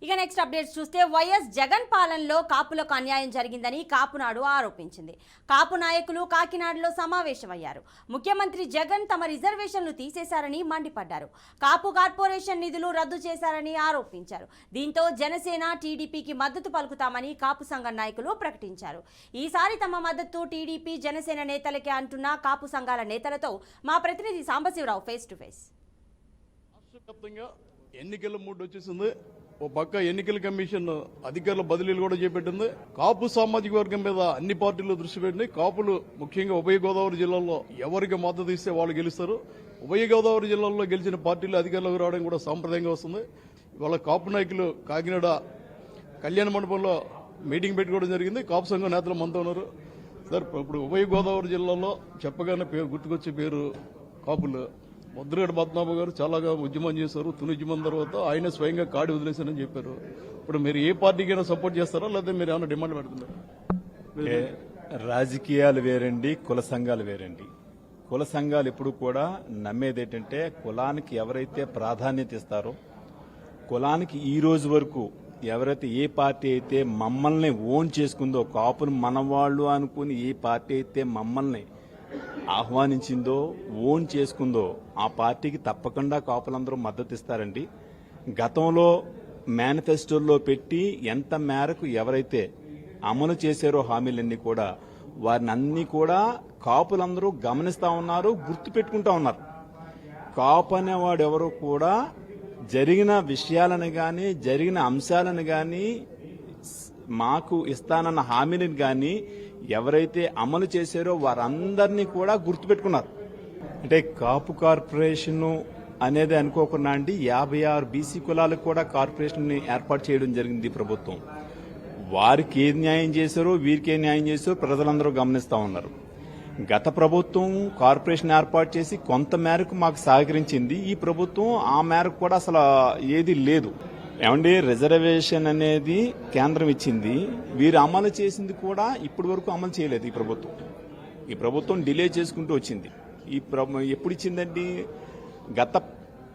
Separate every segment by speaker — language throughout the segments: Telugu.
Speaker 1: ఇక నెక్స్ట్ అప్డేట్స్ చూస్తే వైఎస్ జగన్ పాలనలో కాపులకు అన్యాయం జరిగిందని కాపునాడు ఆరోపించింది. కాపు నాయకులు కాకినాడలో సమావేశమయ్యారు. ముఖ్యమంత్రి జగన్ తమ రిజర్వేషన్లు తీసేశారని మండిపడ్డారు. కాపు కార్పొరేషన్ నిధులు రద్దు చేశారని ఆరోపించారు. దీంతో జనసేన టీడీపీకి మద్దతు పలుకుతామని కాపు సంఘ నాయకులు ప్రకటించారు. ఈసారి తమ మద్దతు టీడీపీ జనసేన నేతలకే అంటున్న కాపు సంఘాల నేతలతో మా ప్రతినిధి సాంబశివరావు ఫేస్ టు ఫేస్.
Speaker 2: ఎన్నికల మూడు వచ్చేసింది. ఓ పక్క ఎన్నికల కమిషన్ అధికారుల బదిలీలు కూడా చేపట్టింది. కాపు సామాజిక వర్గం మీద అన్ని పార్టీలు దృష్టి పెట్టింది. కాపులు ముఖ్యంగా ఉభయ గోదావరి జిల్లాలో ఎవరికి మద్దతు ఇస్తే వాళ్ళు గెలుస్తారు. ఉభయ గోదావరి జిల్లాలో గెలిచిన పార్టీలు అధికారంలోకి రావడం కూడా సాంప్రదాయంగా వస్తుంది. ఇవాళ కాపు నాయకులు కాకినాడ కళ్యాణ మండపంలో మీటింగ్ పెట్టుకోవడం జరిగింది. కాపు సంఘం నేతలు మనతో ఉన్నారు. సార్, ఇప్పుడు ఉభయ గోదావరి జిల్లాలో చెప్పగానే గుర్తుకొచ్చే పేరు కాపులు. ముద్రగడ పద్మనాభ గారు చాలాగా ఉద్యమం చేశారు. తుని ఉద్యమం తర్వాత ఆయన స్వయంగా కాడి వదిలేశారని చెప్పారు. ఇప్పుడు మీరు ఏ పార్టీకైనా సపోర్ట్ చేస్తారా, లేదా మీరు ఏమైనా డిమాండ్ పెడుతున్నారా?
Speaker 3: రాజకీయాలు వేరండి, కుల సంఘాలు వేరండి. కుల సంఘాలు ఎప్పుడు కూడా నమ్మేది ఏంటంటే కులానికి ఎవరైతే ప్రాధాన్యత ఇస్తారో, కులానికి ఈ రోజు వరకు ఎవరైతే ఏ పార్టీ అయితే మమ్మల్ని ఓన్ చేసుకుందో, కాపును మనవాళ్లు అనుకుని ఏ పార్టీ అయితే మమ్మల్ని ఆహ్వానించిందో, ఓన్ చేసుకుందో, ఆ పార్టీకి తప్పకుండా కాపులందరూ మద్దతు ఇస్తారండి. గతంలో మేనిఫెస్టోల్లో పెట్టి ఎంత మేరకు ఎవరైతే అమలు చేశారో హామీలన్నీ కూడా వారిని అన్ని కూడా కాపులందరూ గమనిస్తా ఉన్నారు, గుర్తు పెట్టుకుంటా ఉన్నారు. కాపు అనేవాడు ఎవరు కూడా జరిగిన విషయాలను గాని, జరిగిన అంశాలను గాని, మాకు ఇస్తానన్న హామీని గాని ఎవరైతే అమలు చేశారో వారందరినీ కూడా గుర్తుపెట్టుకున్నారు. అంటే కాపు కార్పొరేషన్ అనేది అనుకోకుండా అండి 56 బీసీ కులాలకు కూడా కార్పొరేషన్ ఏర్పాటు చేయడం జరిగింది ప్రభుత్వం. వారికి ఏ న్యాయం చేశారో, వీరికి ఏ న్యాయం చేశారో ప్రజలందరూ గమనిస్తా ఉన్నారు. గత ప్రభుత్వం కార్పొరేషన్ ఏర్పాటు చేసి కొంత మేరకు మాకు సహకరించింది. ఈ ప్రభుత్వం ఆ మేరకు కూడా అసలు ఏది లేదు. ఏమండి, రిజర్వేషన్ అనేది కేంద్రం ఇచ్చింది, వీరు అమలు చేసింది కూడా ఇప్పటి వరకు అమలు చేయలేదు ఈ ప్రభుత్వం డిలే చేసుకుంటూ వచ్చింది. ఎప్పుడు ఇచ్చిందండి? గత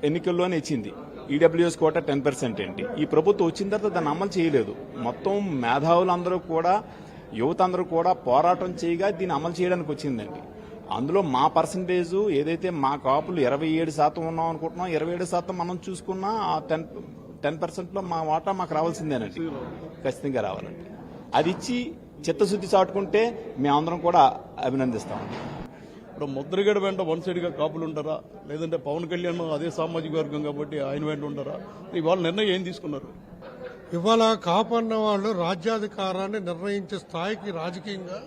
Speaker 3: ఎన్నికల్లోనే ఇచ్చింది. ఈడబ్ల్యూఎస్ కోటా 10% అండి. ఈ ప్రభుత్వం వచ్చిన తర్వాత దాన్ని అమలు చేయలేదు. మొత్తం మేధావులందరూ కూడా, యువత అందరూ కూడా పోరాటం చేయగా దీన్ని అమలు చేయడానికి వచ్చిందండి. అందులో మా పర్సంటేజ్ ఏదైతే మా కాపులు 27% ఉన్నాం అనుకుంటున్నాం, 27% మనం చూసుకున్నా 10%లో మా వాటా మాకు రావాల్సిందేనండి, ఖచ్చితంగా రావాలండి. అది ఇచ్చి చిత్తశుద్ధి చాటుకుంటే మేమందరం కూడా అభినందిస్తామండి.
Speaker 2: ఇప్పుడు ముద్రగడ వెంట వన్ సైడ్ గా కాపులు ఉంటారా, లేదంటే పవన్ కళ్యాణ్ అదే సామాజిక వర్గం కాబట్టి ఆయన వెంట ఉంటారా? ఇవాళ నిర్ణయం ఏం తీసుకున్నారు?
Speaker 4: ఇవాళ కాపు అన్న వాళ్ళు రాజ్యాధికారాన్ని నిర్ణయించే స్థాయికి రాజకీయంగా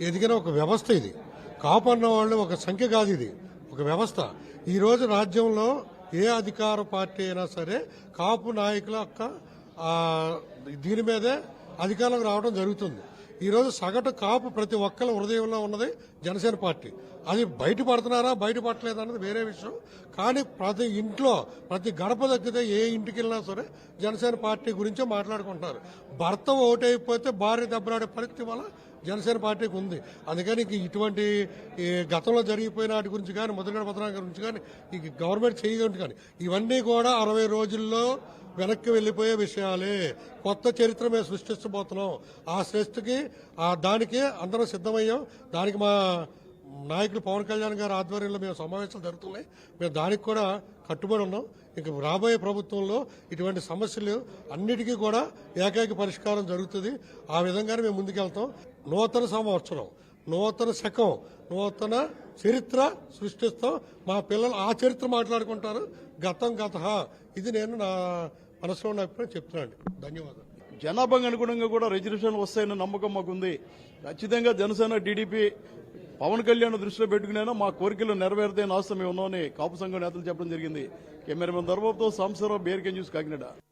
Speaker 4: ఎదిగిన ఒక వ్యవస్థ ఇది. కాపు అన్న వాళ్ళు ఒక సంఖ్య కాదు, ఇది ఒక వ్యవస్థ. ఈ రోజు రాజ్యంలో ఏ అధికార పార్టీ అయినా సరే కాపు నాయకుల యొక్క దీని మీదే అధికారంలోకి రావడం జరుగుతుంది. ఈ రోజు సగటు కాపు ప్రతి ఒక్కరి హృదయంలో ఉన్నది జనసేన పార్టీ. అది బయటపడుతున్నారా, బయటపడలేదా అన్నది వేరే విషయం. కానీ ప్రతి ఇంట్లో, ప్రతి గడప దగ్గర ఏ ఇంటికి వెళ్ళినా సరే జనసేన పార్టీ గురించే మాట్లాడుకుంటున్నారు. భర్త ఓటైపోతే భార్య దెబ్బలాడే పరిస్థితి వల్ల జనసేన పార్టీకి ఉంది. అందుకని ఇటువంటి గతంలో జరిగిపోయిన వాటి గురించి కానీ, ముద్రగడ పద్మనాభం గురించి కానీ, ఈ గవర్నమెంట్ చేయగలిగి కానీ ఇవన్నీ కూడా 60 రోజుల్లో వెనక్కి వెళ్లిపోయే విషయాలే. కొత్త చరిత్ర మేము సృష్టించబోతున్నాం. ఆ సృష్టికి దానికి అందరం సిద్దమయ్యాం. దానికి మా నాయకులు పవన్ కళ్యాణ్ గారి ఆధ్వర్యంలో మేము సమావేశాలు జరుగుతున్నాయి. మేము దానికి కూడా కట్టుబడి ఉన్నాం. ఇంక రాబోయే ప్రభుత్వంలో ఇటువంటి సమస్యలు అన్నిటికీ కూడా ఏకైక పరిష్కారం జరుగుతుంది. ఆ విధంగానే మేము ముందుకెళ్తాం. నూతన సంవత్సరం, నూతన శకం, నూతన చరిత్ర సృష్టిస్తాం. మా పిల్లలు ఆ చరిత్ర మాట్లాడుకుంటారు. గతం గత ఇది నేను నా మనసులో ఉన్న అభిప్రాయం చెప్తున్నాను. ధన్యవాదాలు.
Speaker 2: జనాభాకు అనుగుణంగా కూడా రిజర్వేషన్లు వస్తాయన్న నమ్మకం మాకుంది. ఖచ్చితంగా జనసేన టీడీపీ పవన్ కళ్యాణ్ దృష్టిలో పెట్టుకునేనా మా కోరికలు నెరవేరుతాయని ఆశ మేము ఉన్నామని కాపు సంఘం నేతలు చెప్పడం జరిగింది. కెమెరామెన్ ధర్మతో సాంబశివరావు, బీఆర్కే న్యూస్, కాకినాడ.